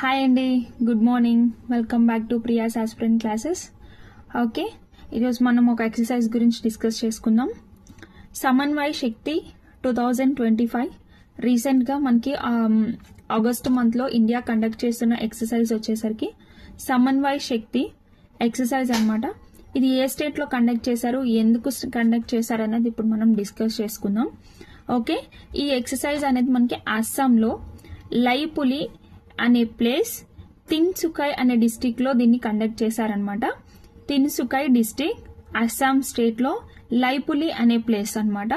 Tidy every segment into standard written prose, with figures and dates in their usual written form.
Hi అండి, good morning. Welcome back to Priya's aspirant classes. Okay, ఈరోజు మనం ఒక ఎక్సర్సైజ్ గురించి డిస్కస్ చేసుకుందాం. సమన్వయ శక్తి 2025 రీసెంట్గా మనకి ఆగస్టు మంత్లో ఇండియా కండక్ట్ చేస్తున్న ఎక్సర్సైజ్ వచ్చేసరికి సమన్వయ శక్తి ఎక్సర్సైజ్ అన్నమాట. ఇది ఏ స్టేట్లో కండక్ట్ చేశారు, ఎందుకు కండక్ట్ చేశారు అనేది ఇప్పుడు మనం డిస్కస్ చేసుకుందాం. ఓకే, ఈ ఎక్సర్సైజ్ అనేది మనకి అస్సాంలో లైపులి అనే ప్లేస్, తిన్సుఖై అనే డిస్టిక్ లో దీన్ని కండక్ట్ చేశారనమాట. తిన్సుఖై డిస్టిక్, అస్సాం స్టేట్ లో లైపులి అనే ప్లేస్ అన్నమాట.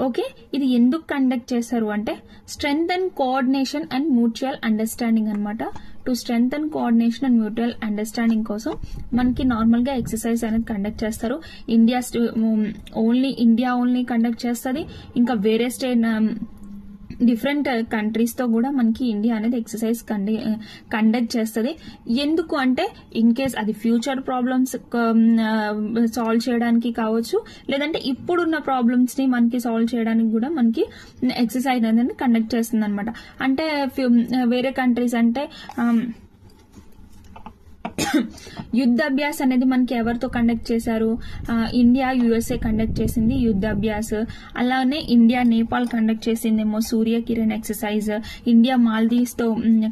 ఓకే, ఇది ఎందుకు కండక్ట్ చేశారు అంటే strength and coordination and mutual understanding అనమాట. To strength and coordination and mutual understanding కోసం మనకి నార్మల్ గా ఎక్సర్సైజ్ అనేది కండక్ట్ చేస్తారు. ఇండియా ఓన్లీ కండక్ట్ చేస్తుంది. ఇంకా వేరే స్టేట్ డిఫరెంట్ కంట్రీస్ తో కూడా మనకి ఇండియా అనేది ఎక్సర్సైజ్ కండక్ట్ చేస్తుంది. ఎందుకు అంటే ఇన్ కేస్ అది ఫ్యూచర్ ప్రాబ్లమ్స్ సాల్వ్ చేయడానికి కావచ్చు, లేదంటే ఇప్పుడున్న ప్రాబ్లమ్స్ ని మనకి సాల్వ్ చేయడానికి కూడా మనకి ఎక్సర్సైజ్ అనేది కండక్ట్ చేస్తుంది అనమాట. అంటే వేరే కంట్రీస్ అంటే యుద్ధాభ్యాస్ అనేది మనకి ఎవరితో కండక్ట్ చేశారు, ఇండియా యుఎస్ఏ కండక్ట్ చేసింది యుద్ధాభ్యాస్. అలానే ఇండియా నేపాల్ కండక్ట్ చేసిందేమో సూర్య కిరణ్ ఎక్సర్సైజ్, ఇండియా మాల్దీవ్స్ తో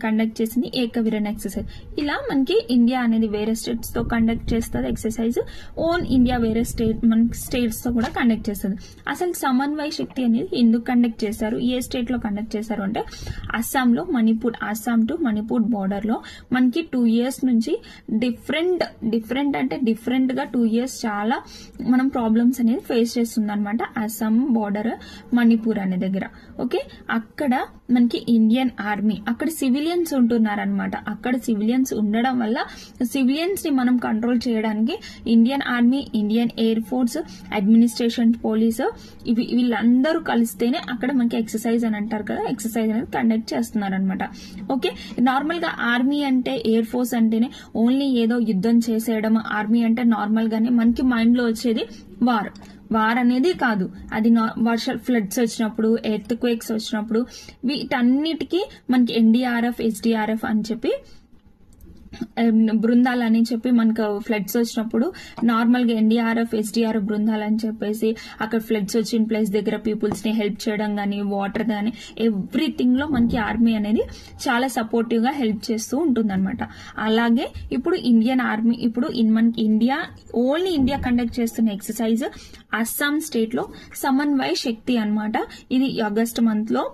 కండక్ట్ చేసింది ఏకవిరణ్ ఎక్సర్సైజ్. ఇలా మనకి ఇండియా అనేది వేరే స్టేట్స్ తో కండక్ట్ చేస్తుంది ఎక్సర్సైజ్, ఓన్ ఇండియా వేరే స్టేట్స్ తో కూడా కండక్ట్ చేస్తుంది. అసలు సమన్వయ శక్తి అనేది ఎందుకు కండక్ట్ చేశారు, ఏ స్టేట్ లో కండక్ట్ చేశారు అంటే అస్సాంలో అస్సాం టు మణిపూర్ బోర్డర్ లో మనకి 2 years నుంచి డిఫరెంట్ అంటే డిఫరెంట్ గా 2 years చాలా మనం ప్రాబ్లమ్స్ అనేది ఫేస్ చేస్తుంది అనమాట. అస్సాం బోర్డర్ మణిపూర్ అనే దగ్గర. ఓకే, అక్కడ మనకి ఇండియన్ ఆర్మీ, అక్కడ సివిలియన్స్ ఉంటున్నారనమాట. అక్కడ సివిలియన్స్ ఉండడం వల్ల సివిలియన్స్ ని మనం కంట్రోల్ చేయడానికి Indian army, Indian air force, administration, police వీళ్ళందరూ కలిస్తేనే అక్కడ మనకి ఎక్సర్సైజ్ అని అంటారు కదా, ఎక్సర్సైజ్ అనేది కండక్ట్ చేస్తున్నారు అనమాట. ఓకే, నార్మల్ గా ఆర్మీ అంటే, ఎయిర్ ఫోర్స్ అంటేనే ఓన్లీ ఏదో యుద్ధం చేసేయడం, ఆర్మీ అంటే నార్మల్ గానే మనకి మైండ్ లో వచ్చేది వార్ అనేది కాదు. అది ఫ్లడ్స్ వచ్చినప్పుడు, ఎర్త్ క్వేక్స్ వచ్చినప్పుడు వీటన్నిటికీ మనకి ఎన్డీఆర్ఎఫ్, ఎస్డీఆర్ఎఫ్ అని చెప్పి బృందాలు అని చెప్పి మనకు ఫ్లడ్స్ వచ్చినప్పుడు నార్మల్ గా ఎన్డీఆర్ఎఫ్, ఎస్డీఆర్ఎఫ్ బృందాలు అని చెప్పేసి అక్కడ ఫ్లడ్స్ వచ్చిన ప్లేస్ దగ్గర పీపుల్స్ ని హెల్ప్ చేయడం గానీ, వాటర్ గానీ ఎవ్రీథింగ్ లో మనకి ఆర్మీ అనేది చాలా సపోర్టివ్ గా హెల్ప్ చేస్తూ ఉంటుంది అనమాట. అలాగే ఇప్పుడు ఇండియన్ ఆర్మీ, ఇప్పుడు మనకి ఓన్లీ ఇండియా కండక్ట్ చేస్తున్న ఎక్సర్సైజ్ అస్సాం స్టేట్ లో సమన్వయ శక్తి అన్నమాట. ఇది ఆగస్ట్ మంత్ లో